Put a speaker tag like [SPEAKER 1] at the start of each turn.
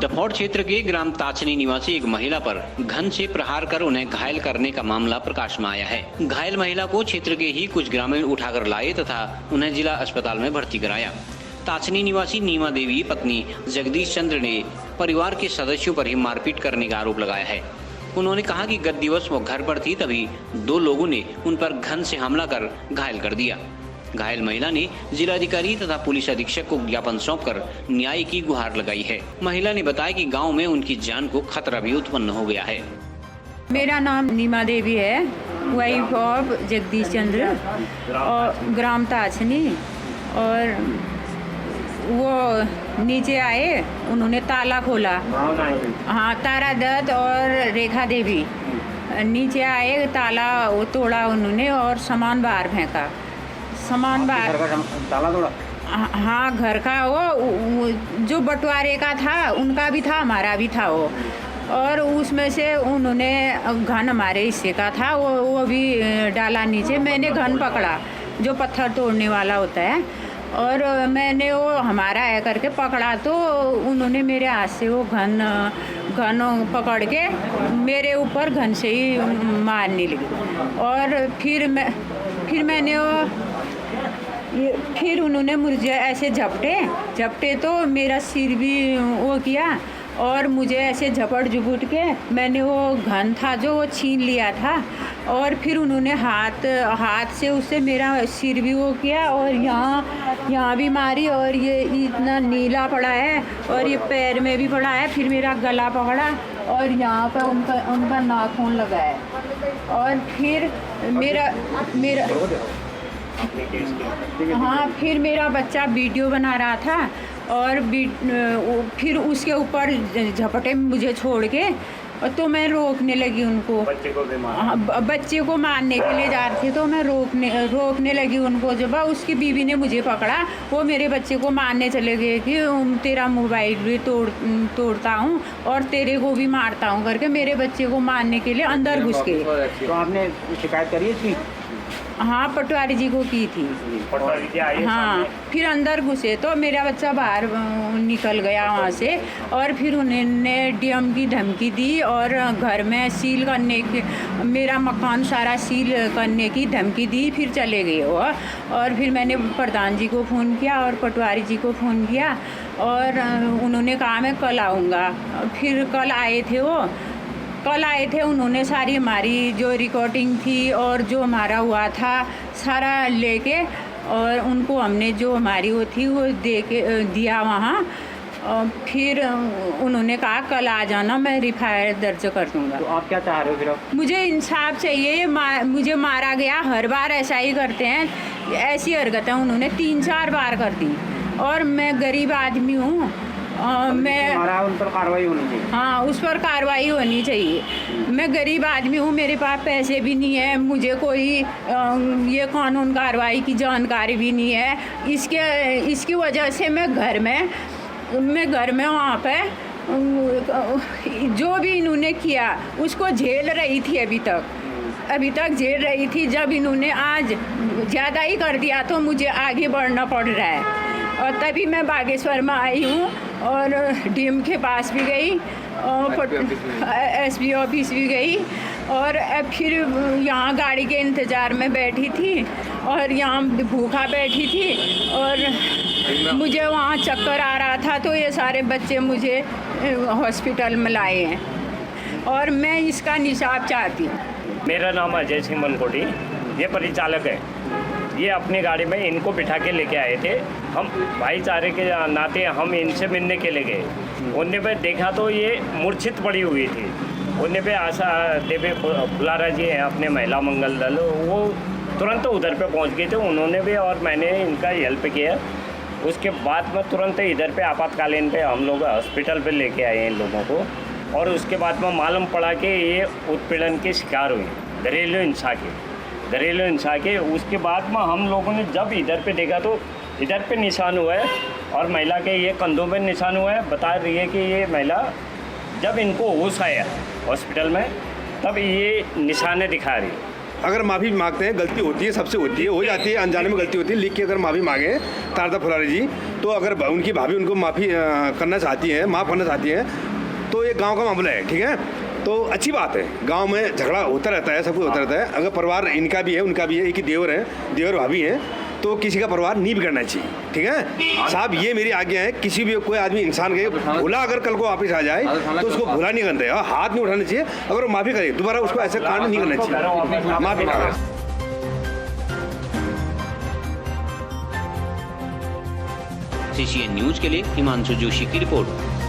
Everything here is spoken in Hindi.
[SPEAKER 1] डफौर क्षेत्र के ग्राम ताचनी निवासी एक महिला पर घन से प्रहार कर उन्हें घायल करने का मामला प्रकाश में आया है। घायल महिला को क्षेत्र के ही कुछ ग्रामीण उठाकर लाए तथा उन्हें जिला अस्पताल में भर्ती कराया। ताचनी निवासी नीमा देवी पत्नी जगदीश चंद्र ने परिवार के सदस्यों पर ही मारपीट करने का आरोप लगाया है। उन्होंने कहा कि गत दिवस वो घर पर थी, तभी 2 लोगों ने उन पर घन से हमला कर घायल कर दिया। घायल महिला ने जिलाधिकारी तथा पुलिस अधीक्षक को ज्ञापन सौंपकर न्याय की गुहार लगाई है। महिला ने बताया कि गांव में उनकी जान को खतरा भी उत्पन्न हो गया है।
[SPEAKER 2] मेरा नाम नीमा देवी है, वाइफ ऑफ जगदीश चंद्र और ग्राम ताचनी। और वो नीचे आए, उन्होंने ताला खोला। हाँ, तारा दत्त और रेखा देवी नीचे आए, ताला वो तोड़ा उन्होंने और सामान बाहर फेंका। सामान बाहर
[SPEAKER 3] ताला तोड़ा?
[SPEAKER 2] हाँ, घर का वो जो बंटवारे का था उनका भी था, हमारा भी था वो। और उसमें से उन्होंने घन हमारे हिस्से का था, वो भी डाला नीचे। मैंने घन पकड़ा, जो पत्थर तोड़ने वाला होता है, और मैंने वो हमारा है करके पकड़ा तो उन्होंने मेरे हाथ से वो घन पकड़ के मेरे ऊपर घन से ही मारने लगी। और फिर उन्होंने मुझे ऐसे झपटे तो मेरा सिर भी वो किया और मुझे ऐसे झपट के मैंने वो घन था जो वो छीन लिया था। और फिर उन्होंने हाथ से उससे मेरा सिर भी वो किया और यहाँ भी मारी, और ये इतना नीला पड़ा है और ये पैर में भी पड़ा है। फिर मेरा गला पकड़ा और यहाँ पर उनका नाखून लगा है। और फिर फिर मेरा बच्चा वीडियो बना रहा था और फिर उसके ऊपर झपटे मुझे छोड़ के, तो मैं रोकने लगी उनको। बच्चे को मारने के लिए जा रहे थे तो मैं रोकने लगी उनको। जब उसकी बीवी ने मुझे पकड़ा, वो मेरे बच्चे को मारने चले गए कि तेरा मोबाइल भी तोड़ता हूँ और तेरे को भी मारता हूँ करके मेरे बच्चे को मारने के लिए अंदर घुस गए।
[SPEAKER 3] तो आपने शिकायत करी इसकी?
[SPEAKER 2] हाँ, पटवारी जी को की थी।
[SPEAKER 3] पटवारी जी आए?
[SPEAKER 2] हाँ, फिर अंदर घुसे तो मेरा बच्चा बाहर निकल गया वहाँ से। और फिर उन्होंने डीएम की धमकी दी और घर में सील करने की, मेरा मकान सारा सील करने की धमकी दी। फिर चले गए वो। और फिर मैंने प्रधान जी को फ़ोन किया और पटवारी जी को फ़ोन किया और उन्होंने कहा मैं कल आऊँगा। फिर कल आए थे उन्होंने सारी हमारी जो रिकॉर्डिंग थी और जो हमारा हुआ था सारा लेके, और उनको हमने जो हमारी वो थी वो दे के दिया वहाँ। और फिर उन्होंने कहा कल आ जाना, मैं एफआईआर दर्ज कर दूँगा।
[SPEAKER 3] तो आप क्या चाह रहे हो फिर?
[SPEAKER 2] मुझे इंसाफ चाहिए। मुझे मारा गया, हर बार ऐसा ही करते हैं, ऐसी हरकतें उन्होंने 3-4 बार कर दी। और मैं गरीब आदमी हूँ, मैं
[SPEAKER 3] उन पर कार्रवाई होनी चाहिए।
[SPEAKER 2] हाँ, उस पर कार्रवाई होनी चाहिए। मैं गरीब आदमी हूँ, मेरे पास पैसे भी नहीं है, मुझे कोई ये कानून कार्रवाई की जानकारी भी नहीं है। इसकी वजह से मैं घर में वहाँ पे जो भी इन्होंने किया उसको झेल रही थी। अभी तक झेल रही थी। जब इन्होंने आज ज़्यादा ही कर दिया तो मुझे आगे बढ़ना पड़ रहा है। और तभी मैं बागेश्वर में आई हूँ और डीएम के पास भी गई और एसपी ऑफिस भी गई, और फिर यहाँ गाड़ी के इंतज़ार में बैठी थी और यहाँ भूखा बैठी थी और मुझे वहाँ चक्कर आ रहा था। तो ये सारे बच्चे मुझे हॉस्पिटल में लाए हैं और मैं इसका इंसाफ चाहती हूँ।
[SPEAKER 4] मेरा नाम अजय सिंह मनकोटी, ये परिचालक है। ये अपनी गाड़ी में इनको बिठा के लेके आए थे। हम भाईचारे के नाते हम इनसे मिलने के लिए गए। उनने पे देखा तो ये मूर्छित पड़ी हुई थी। उनने पे आशा देवी फुलारा जी हैं अपने महिला मंगल दल, वो तुरंत उधर पे पहुंच गए थे। उन्होंने भी और मैंने इनका हेल्प किया। उसके बाद में तुरंत इधर पे आपातकालीन पे हम लोग हॉस्पिटल पे लेके आए इन लोगों को। और उसके बाद में मालूम पड़ा कि ये उत्पीड़न की शिकार हुई, घरेलू हिंसा के। उसके बाद में हम लोगों ने जब इधर पे देखा तो इधर पे निशान हुआ है और महिला के ये कंधों पे निशान हुआ है। बता रही है कि ये महिला जब इनको होश आया हॉस्पिटल में तब ये निशाने दिखा रही।
[SPEAKER 5] अगर माफ़ी मांगते हैं, गलती होती है, सबसे होती है, हो जाती है, अनजाने में गलती होती है, लिख के अगर माफ़ी मांगे तारदा फुलारी जी, तो अगर उनकी भाभी उनको माफ़ी करना चाहती हैं, माफ़ करना चाहती हैं, तो ये गांव का मामला है, ठीक है। तो अच्छी बात है, गांव में झगड़ा होता रहता है, सब कुछ होता रहता है। अगर परिवार इनका भी है, उनका भी है, एक ही देवर है, देवर भाभी हैं, तो किसी का परिवार नहीं बिगड़ना चाहिए, ठीक है साहब। ये मेरी आज्ञा है, किसी भी कोई आदमी इंसान के भूला अगर कल को वापस आ जाए तो उसको भूला नहीं करना चाहिए, हाथ नहीं उठाना चाहिए। अगर वो माफ़ी करे दोबारा उसको ऐसे कांड नहीं करना चाहिए, माफ़ी करे।
[SPEAKER 1] CCN न्यूज के लिए हिमांशु जोशी की रिपोर्ट।